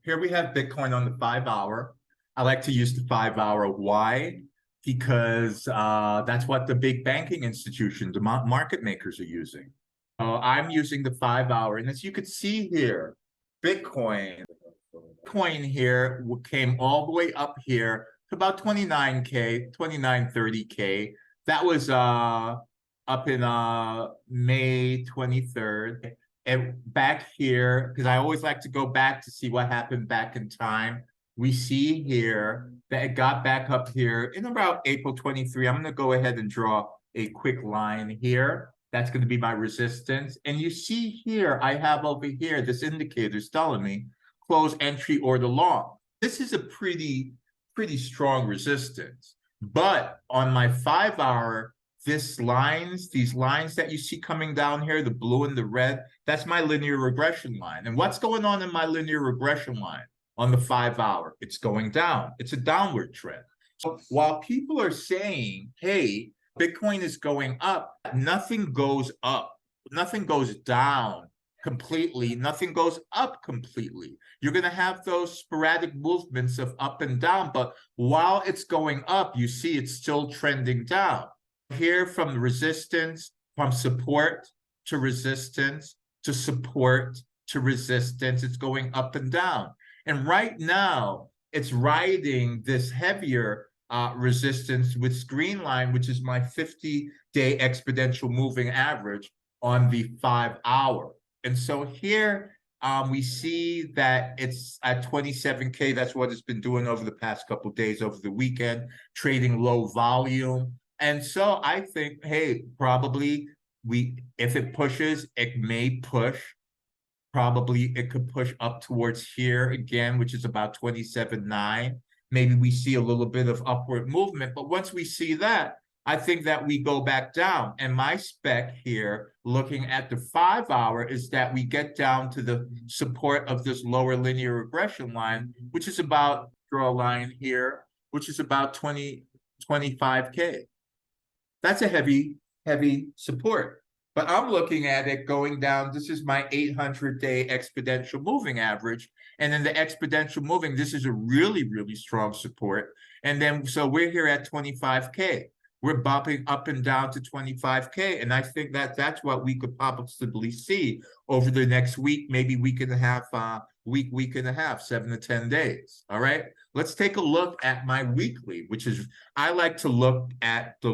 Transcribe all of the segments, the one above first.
Here we have Bitcoin on the 5 hour. I like to use the 5 hour. Why? Because that's what the big banking institutions, the market makers are using. I'm using the 5 hour. And as you could see here, Bitcoin here came all the way up here to about 29K, 2930K. That was up in May 23rd. And back here, because I always like to go back to see what happened back in time. We see here that it got back up here in about April 23. I'm going to go ahead and draw a quick line here. That's going to be my resistance. And you see here, I have over here, this indicator is telling me close entry order long. This is a pretty strong resistance. But on my 5 hour, these lines that you see coming down here, the blue and the red, that's my linear regression line. And what's going on in my linear regression line on the 5 hour? It's going down. It's a downward trend. So while people are saying, hey, Bitcoin is going up, nothing goes up. Nothing goes down completely. Nothing goes up completely. You're going to have those sporadic movements of up and down. But while it's going up, you see it's still trending down. Here from resistance, from support to resistance to support to resistance, it's going up and down. And right now, it's riding this heavier resistance with green line, which is my 50-day exponential moving average on the 5 hour. And so here we see that it's at 27K. That's what it's been doing over the past couple of days, over the weekend, trading low volume. And so I think, hey, probably if it pushes, it may push. Probably it could push up towards here again, which is about 27.9. Maybe we see a little bit of upward movement. But once we see that, I think that we go back down. And my spec here, looking at the 5 hour, is that we get down to the support of this lower linear regression line, which is about, draw a line here, which is about 25K. That's a heavy support. But I'm looking at it going down. This is my 800-day exponential moving average. And then the exponential moving, this is a really strong support. And then, so we're here at 25K. We're bumping up and down to 25K. And I think that that's what we could possibly see over the next week, maybe week and a half, 7 to 10 days. All right. Let's take a look at my weekly, which is, I like to look at the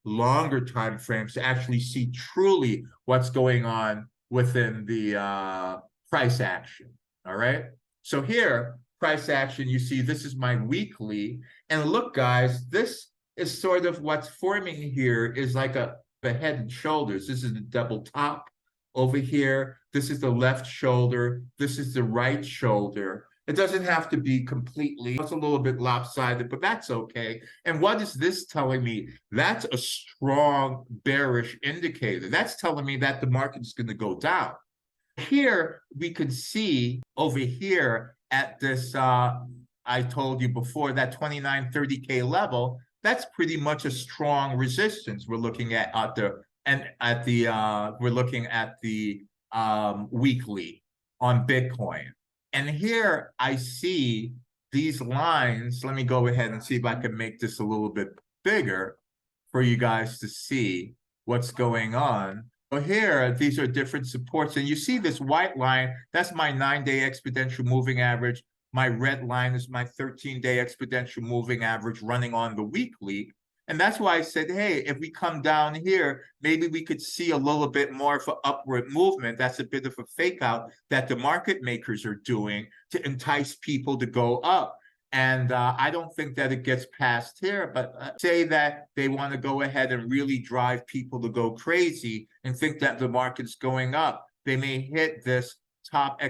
longer time frames to actually see truly what's going on within the price action. All right. So here, price action, you see this is my weekly. And look, guys, this is sort of what's forming here is like a head and shoulders. This is the double top over here. This is the left shoulder. This is the right shoulder. It doesn't have to be completely, it's a little bit lopsided, but that's okay. And what is this telling me? That's a strong bearish indicator. That's telling me that the market is going to go down. Here, we could see over here at this, I told you before, that 2930K level, that's pretty much a strong resistance. We're looking at we're looking at the weekly on Bitcoin. And here I see these lines. Let me go ahead and see if I can make this a little bit bigger for you guys to see what's going on. So here, these are different supports. And you see this white line, that's my 9-day exponential moving average. My red line is my 13-day exponential moving average running on the weekly. And that's why I said, hey, if we come down here, maybe we could see a little bit more of an upward movement. That's a bit of a fake out that the market makers are doing to entice people to go up. And I don't think that it gets past here, but say that they want to go ahead and really drive people to go crazy and think that the market's going up. They may hit this top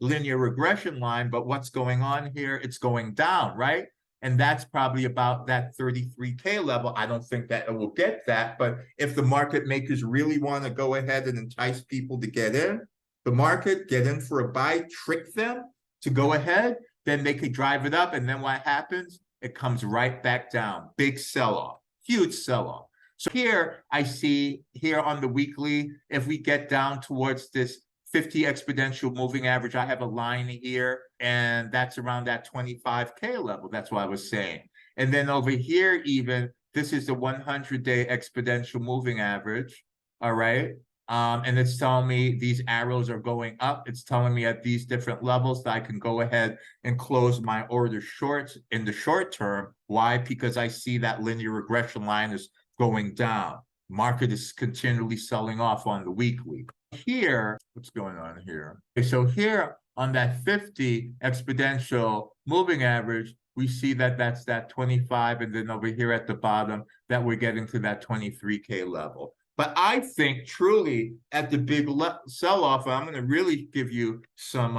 linear regression line, but what's going on here? It's going down, right? And that's probably about that 33K level. I don't think that it will get that, but if the market makers really want to go ahead and entice people to get in, the market, get in for a buy, trick them to go ahead, then they could drive it up. And then what happens? It comes right back down. Big sell-off, huge sell-off. So here I see here on the weekly, if we get down towards this 50 exponential moving average. I have a line here, and that's around that 25K level. That's what I was saying. And then over here, even, this is the 100-day exponential moving average. All right. And it's telling me these arrows are going up. It's telling me at these different levels that I can go ahead and close my order shorts in the short term. Why? Because I see that linear regression line is going down. Market is continually selling off on the weekly. Here, what's going on here? Okay, so here on that 50 exponential moving average, we see that that's that 25, and then over here at the bottom that we're getting to that 23K level. But I think truly at the big sell-off, I'm going to really give you some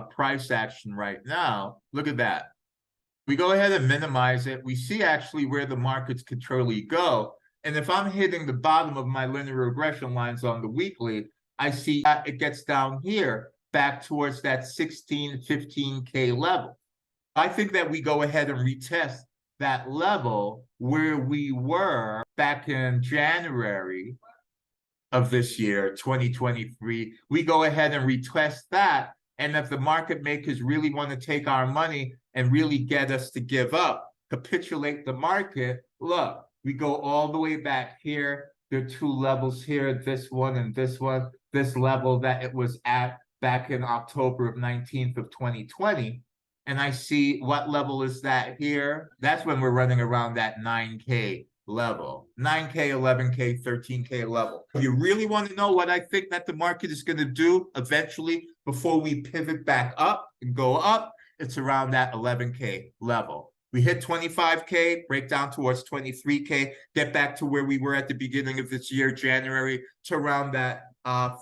price action right now. Look at that. We go ahead and minimize it. We see actually where the markets could truly go. And if I'm hitting the bottom of my linear regression lines on the weekly, I see that it gets down here back towards that 16, 15K level. I think that we go ahead and retest that level where we were back in January of this year, 2023. We go ahead and retest that. And if the market makers really want to take our money and really get us to give up, capitulate the market, look, we go all the way back here. There are two levels here, this one and this one, this level that it was at back in October of 19th of 2020. And I see what level is that here. That's when we're running around that 9K level, 9K, 11K, 13K level. If you really want to know what I think that the market is going to do eventually before we pivot back up and go up, it's around that 11K level. We hit 25K, break down towards 23K, get back to where we were at the beginning of this year, January, to around that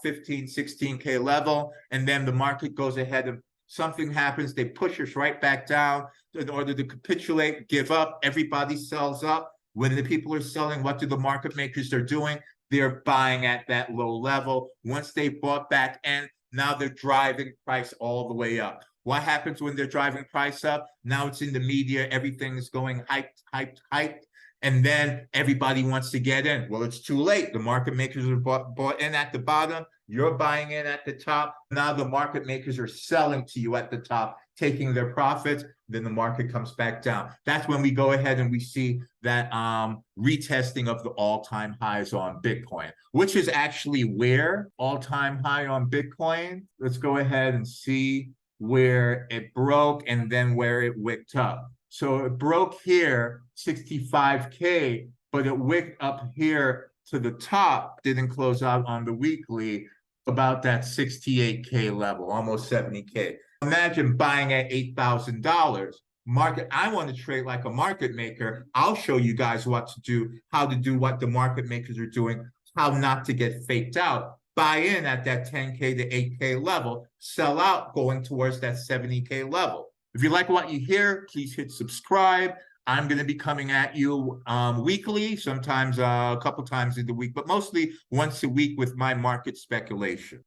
15, 16K level. And then the market goes ahead and something happens. They push us right back down in order to capitulate, give up. Everybody sells up. When the people are selling, what do the market makers are doing? They're buying at that low level. Once they bought back in, now they're driving price all the way up. What happens when they're driving price up? Now it's in the media. Everything is going hyped, hyped, hyped. And then everybody wants to get in. Well, it's too late. The market makers are bought in at the bottom. You're buying in at the top. Now the market makers are selling to you at the top, taking their profits. Then the market comes back down. That's when we go ahead and we see that retesting of the all-time highs on Bitcoin, which is actually where all-time high on Bitcoin. Let's go ahead and see where it broke and then where it wicked up. So it broke here, 65K, but it wicked up here to the top, didn't close out on the weekly, about that 68K level, almost 70K. Imagine buying at $8,000. Market, I want to trade like a market maker. I'll show you guys what to do, how to do what the market makers are doing, how not to get faked out. Buy in at that 10K to 8K level, sell out going towards that 70K level. If you like what you hear, please hit subscribe. I'm going to be coming at you weekly, sometimes a couple times in the week, but mostly once a week with my market speculation.